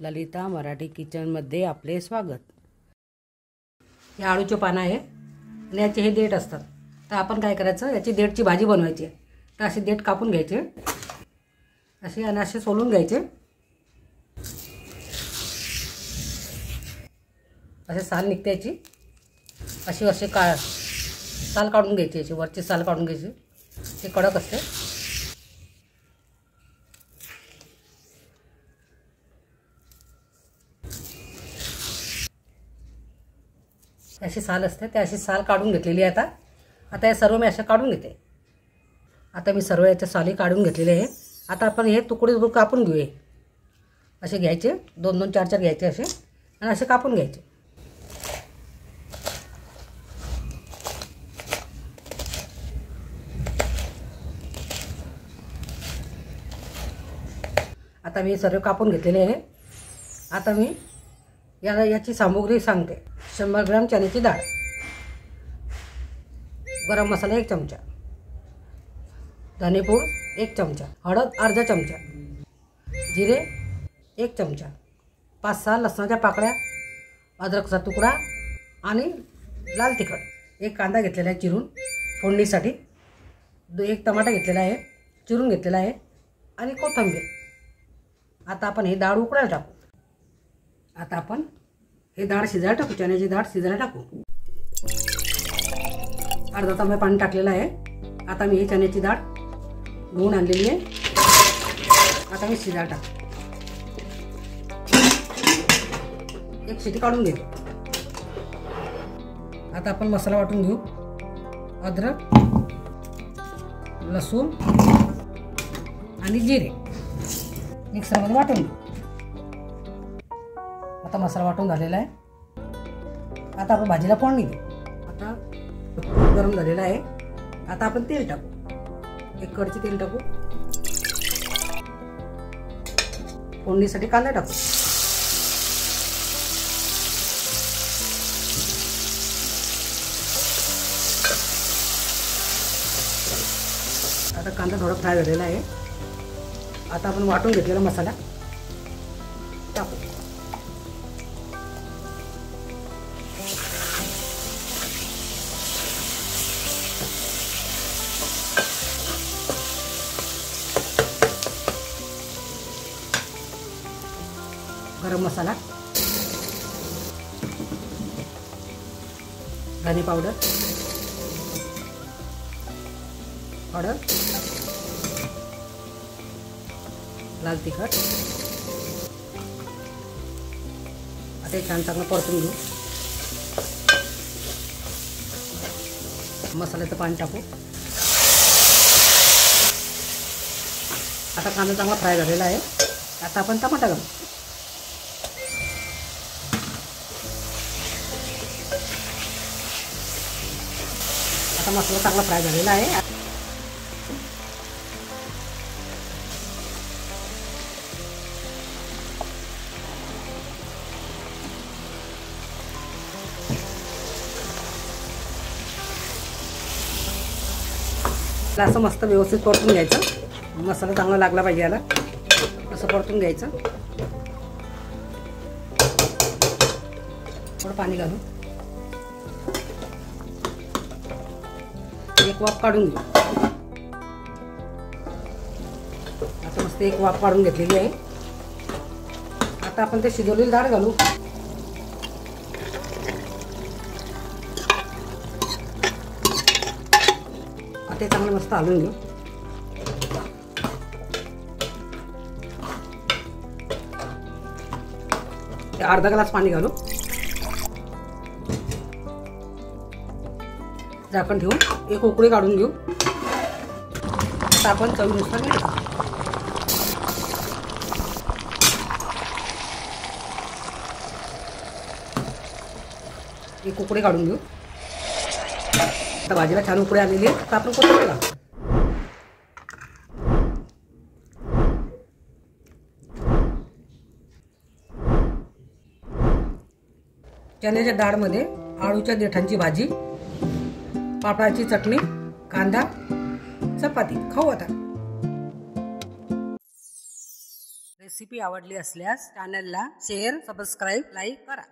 ललिता मराठी किचनमध्ये आपले स्वागत। हे आळूचे पानं आहे आणि याचे हे देठ असतात। तर आपण काय करायचं, याची देठची भाजी बनवायची आहे। तर असे देठ कापून घ्यायचे, असे आणि असे सोलून घ्यायचे। असे साल निघते याची, अशी असे साल काढून घ्यायची, याची वरची साल काढून घ्यायची। ते कडक असते। अशी साल असते, ते अशी साल काढून घेतलेली आहे। आता हे सर्व मी असे काढून घेते। आता मी सर्व याच्या साली काढून घेतलेले आहे। आता आपण हे तुकडे कापून घेऊया। असे घ्यायचे, 2-2 4-4 घ्यायचे असे आणि असे कापून घ्यायचे। आता मी सर्व कापून घेतलेले आहे। आता मी याची सामग्री सांगते। 100 ग्रॅम चण्याची डाळ, गरम मसाला 1 चमचा, धनेपूड 1 चमचा, हळद अर्धा चमचा, जिरे 1 चमचा, 5-6 लसणाच्या पाकळ्या, अद्रकचा तुकडा आणि लाल तिखट। 1 कांदा घेतलेला आहे चिरून फोडणीसाठी, 1 टमाटा घेतलेला आहे चिरून घेतलेला आहे आणि कोथिंबीर। आता आपण हे डाळ उकळायला टाकू। आता आपण हे डाळ शिजायला टाकू, चण्याची डाळ शिजायला टाकू। अर्धा तांबा पाणी टाकलेलं आहे। आता मी ही चण्याची डाळ धुवून आणलेली आहे। आता मी शिजायला टाकू। 1 शिटी काढून घेऊ। आता आपण मसाला वाटून घेऊ। अद्रक, लसूण आणि जिरे मिक्सरमध्ये वाटून घेऊ। आता मसाला वाटून झालेला आहे। आता आपण भाजीला फोडणी देऊ। आता गरम झालेला आहे। आता आपण तेल टाकू, 1 कढई तेल टाकू। फोडणीसाठी कांदा टाकू। आता कांदा थोडा फ्राय झालेला आहे। आता आपण वाटून घेतलेला मसाला टाकू। गरम मसाला, धने पावडर, हळद, लाल तिखट। आता हे छान चांगलं परतून घेऊ। मसाल्याचं पाणी टाकू। आता कांदा चांगला फ्राय झालेला आहे। आता आपण टमाटा घालू। आता मसाला चांगला फ्राय झालेला आहे। असं मस्त व्यवस्थित परतून घ्यायचं। मसाला चांगला लागला पाहिजे याला, असं परतून घ्यायचं। थोडं पाणी घालू, 1 वाफ काढून घेऊ। आता मस्त 1 वाफ काढून घेतलेली आहे। आता आपण ते शिजवलेली डाळ घालू। ते चांगलं मस्त हलवून घेऊ। अर्धा ग्लास पाणी घालू। झाकण ठेवून 1 उकळी काढून घेऊ। आता आपण चवीनुसार मीठ टाकू। 1 उकळी काढून घेऊ। आता भाजीला छान उकळी आलेली आहे। आता आपण कोथिंबीर टाकू। चण्याच्या डाळमध्ये आळूच्या देठांची भाजी, पापडाची चटणी, कांदा, चपाती खाऊ आता। रेसिपी रेसिपी आवडली असल्यास चॅनलला शेअर, सबस्क्राईब, लाईक करा.